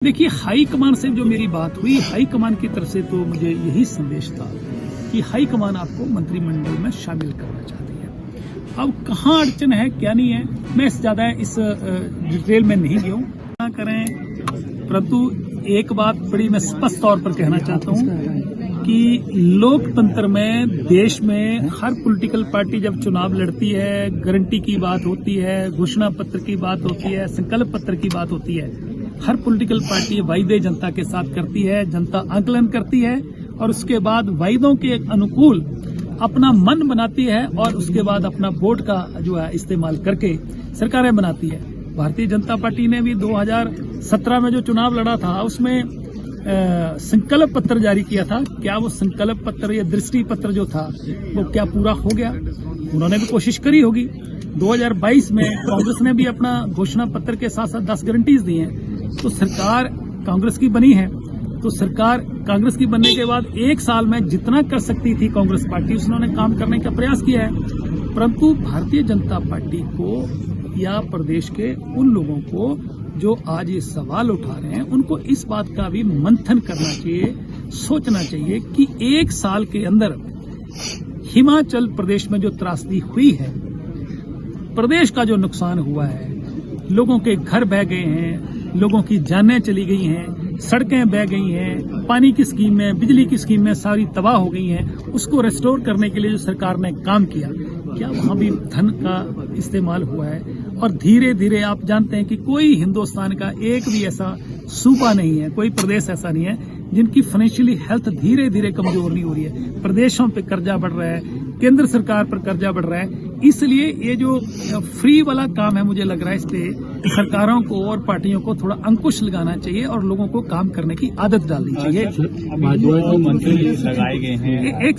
देखिए, high command से जो मेरी बात हुई, हाई कमान की तरफ से तो मुझे यही संदेश था कि हाई कमान आपको मंत्रिमंडल में शामिल करना चाहती है। अब कहाँ अड़चन है, क्या नहीं है, मैं ज्यादा इस डिटेल में नहीं गया हूँ। क्या करें, परंतु एक बात बड़ी मैं स्पष्ट तौर पर कहना चाहता हूँ कि लोकतंत्र में, देश में हर पॉलिटिकल पार्टी जब चुनाव लड़ती है, गारंटी की बात होती है, घोषणा पत्र की बात होती है, संकल्प पत्र की बात होती है, हर पॉलिटिकल पार्टी वायदे जनता के साथ करती है, जनता आकलन करती है और उसके बाद वायदों के अनुकूल अपना मन बनाती है और उसके बाद अपना वोट का जो है इस्तेमाल करके सरकारें बनाती है। भारतीय जनता पार्टी ने भी 2017 में जो चुनाव लड़ा था उसमें संकल्प पत्र जारी किया था। क्या वो संकल्प पत्र या दृष्टि पत्र जो था वो क्या पूरा हो गया? उन्होंने भी कोशिश करी होगी। 2022 में कांग्रेस ने भी अपना घोषणा पत्र के साथ साथ 10 गारंटीज दी हैं। तो सरकार कांग्रेस की बनी है, तो सरकार कांग्रेस की बनने के बाद एक साल में जितना कर सकती थी कांग्रेस पार्टी, उसने काम करने का प्रयास किया है। परंतु भारतीय जनता पार्टी को या प्रदेश के उन लोगों को जो आज ये सवाल उठा रहे हैं, उनको इस बात का भी मंथन करना चाहिए, सोचना चाहिए कि एक साल के अंदर हिमाचल प्रदेश में जो त्रासदी हुई है, प्रदेश का जो नुकसान हुआ है, लोगों के घर बह गए हैं, लोगों की जानें चली गई हैं, सड़कें बह गई हैं, पानी की स्कीम में, बिजली की स्कीम में सारी तबाह हो गई हैं, उसको रेस्टोर करने के लिए जो सरकार ने काम किया, क्या वहां भी धन का इस्तेमाल हुआ है? और धीरे धीरे आप जानते हैं कि कोई हिंदुस्तान का एक भी ऐसा सूबा नहीं है, कोई प्रदेश ऐसा नहीं है जिनकी फाइनेंशियली हेल्थ धीरे धीरे कमजोर नहीं हो रही है। प्रदेशों पे कर्जा बढ़ रहा है, केंद्र सरकार पर कर्जा बढ़ रहा है। इसलिए ये जो फ्री वाला काम है, मुझे लग रहा है इस पे सरकारों को और पार्टियों को थोड़ा अंकुश लगाना चाहिए और लोगों को काम करने की आदत डालनी चाहिए। दो मंत्री लगाए गए हैं, एक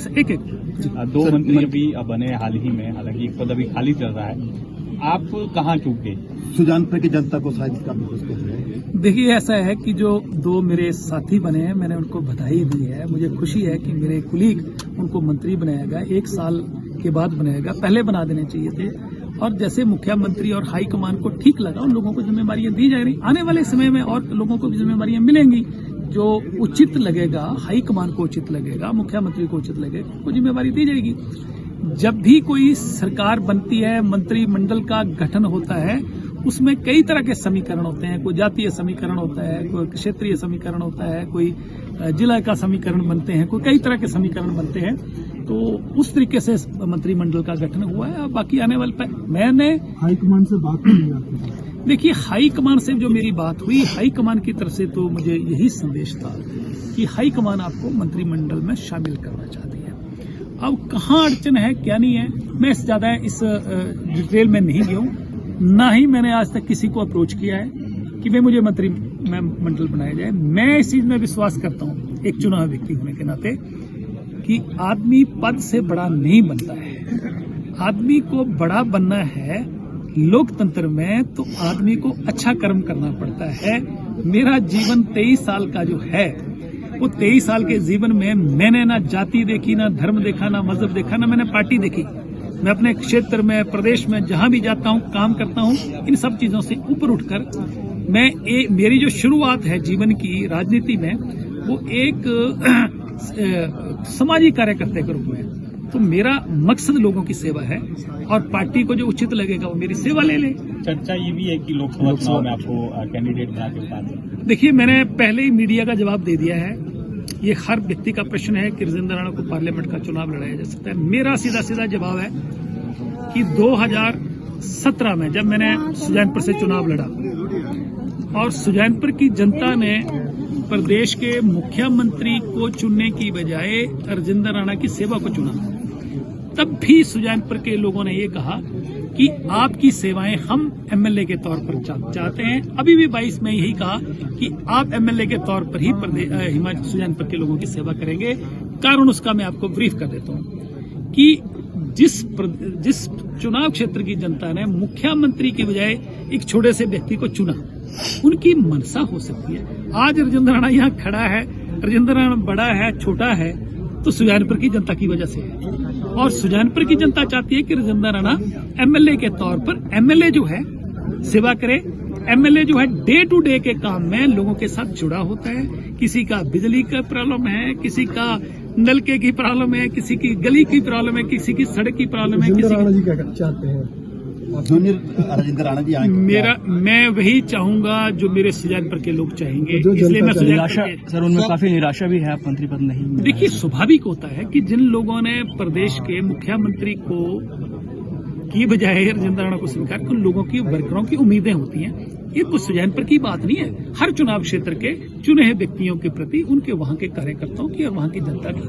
2 मंत्री अभी बने हाल ही में, हालांकि एक पद अभी खाली चल रहा है। आप कहाँ चूक गए? सुजानपुर की जनता को शायद काफी। देखिए, ऐसा है कि जो 2 मेरे साथी बने हैं, मैंने उनको बधाई दी है। मुझे खुशी है कि मेरे कुलीग उनको मंत्री बनाएगा, 1 साल के बाद बनाएगा, पहले बना देने चाहिए थे। और जैसे मुख्यमंत्री और हाईकमान को ठीक लगा, उन लोगों को जिम्मेवारियां दी जा रही। आने वाले समय में और लोगों को भी जिम्मेवारियां मिलेंगी। जो उचित लगेगा, हाईकमान को उचित लगेगा, मुख्यमंत्री को उचित लगेगा, उनको जिम्मेवारी दी जाएगी। जब भी कोई सरकार बनती है, मंत्रिमंडल का गठन होता है, उसमें कई तरह के समीकरण होते हैं। कोई जातीय समीकरण होता है, कोई क्षेत्रीय समीकरण होता है, कोई जिला का समीकरण बनते हैं, कोई कई तरह के समीकरण बनते हैं। तो उस तरीके से मंत्रिमंडल का गठन हुआ है। बाकी आने वाले मैंने हाईकमान से बात नहीं। देखिए, हाईकमान से जो मेरी बात हुई, हाईकमान की तरफ से तो मुझे यही संदेश था कि हाईकमान आपको मंत्रिमंडल में शामिल करना चाहती है। अब कहाँ अड़चन है, क्या नहीं है, मैं ज्यादा इस डिटेल में नहीं गया हूँ। ना ही मैंने आज तक किसी को अप्रोच किया है कि वे मुझे मंत्रिमंडल बनाया जाए। मैं इस चीज में विश्वास करता हूँ, एक चुनाव व्यक्ति होने के नाते, कि आदमी पद से बड़ा नहीं बनता है। आदमी को बड़ा बनना है लोकतंत्र में, तो आदमी को अच्छा कर्म करना पड़ता है। मेरा जीवन 23 साल का जो है, वो 23 साल के जीवन में मैंने ना जाति देखी, ना धर्म देखा, ना मजहब देखा, ना मैंने पार्टी देखी। मैं अपने क्षेत्र में, प्रदेश में जहां भी जाता हूं, काम करता हूं, इन सब चीजों से ऊपर उठकर मेरी जो शुरुआत है जीवन की राजनीति में, वो एक सामाजिक कार्यकर्ता के रूप में। तो मेरा मकसद लोगों की सेवा है और पार्टी को जो उचित लगेगा वो मेरी सेवा ले ले। चर्चा ये भी है कि लोकसभा चुनाव में आपको कैंडिडेट बना के उतार दें। देखिए, मैंने पहले ही मीडिया का जवाब दे दिया है। ये हर व्यक्ति का प्रश्न है कि राजेंद्र राणा को पार्लियामेंट का चुनाव लड़ाया जा सकता है। मेरा सीधा जवाब है कि 2017 में जब मैंने सुजानपुर से चुनाव लड़ा और सुजानपुर की जनता ने प्रदेश के मुख्यमंत्री को चुनने की बजाय राजेंद्र राणा की सेवा को चुना, तब भी सुजानपुर के लोगों ने ये कहा कि आपकी सेवाएं हम एमएलए के तौर पर चाहते हैं। अभी भी 22 में यही कहा कि आप एमएलए के तौर पर ही हिमाचल सुजानपुर के लोगों की सेवा करेंगे। कारण उसका मैं आपको ब्रीफ कर देता हूं कि जिस चुनाव क्षेत्र की जनता ने मुख्यमंत्री की बजाय एक छोटे से व्यक्ति को चुना, उनकी मनसा हो सकती है। आज राजेंद्र राणा यहाँ खड़ा है, राजेंद्र राणा बड़ा है, छोटा है, तो सुजानपुर की जनता की वजह से है। और सुजानपुर की जनता चाहती है कि राजेंद्र राणा एमएलए के तौर पर, एमएलए जो है सेवा करे, एमएलए जो है डे टू डे के काम में लोगों के साथ जुड़ा होता है। किसी का बिजली का प्रॉब्लम है, किसी का नलके की प्रॉब्लम है, किसी की गली की प्रॉब्लम है, किसी की सड़क की प्रॉब्लम है, किसी राणा जी क्या चाहते हैं? जूनियर राजेंद्र राणा जी आएंगे। मैं वही चाहूंगा जो मेरे सुजानपुर के लोग चाहेंगे। जो इसलिए मैं निराशा सर, उनमें काफी निराशा भी है, मंत्री पद नहीं। देखिए, स्वाभाविक होता है कि जिन लोगों ने प्रदेश के मुख्यमंत्री को की बजाय राजेंद्र राणा को स्वीकार कर, उन लोगों की वर्करों की उम्मीदें होती हैं। ये कुछ सुजानपुर की बात नहीं है, हर चुनाव क्षेत्र के चुने हुए व्यक्तियों के प्रति उनके वहां के कार्यकर्ताओं की और वहां की जनता की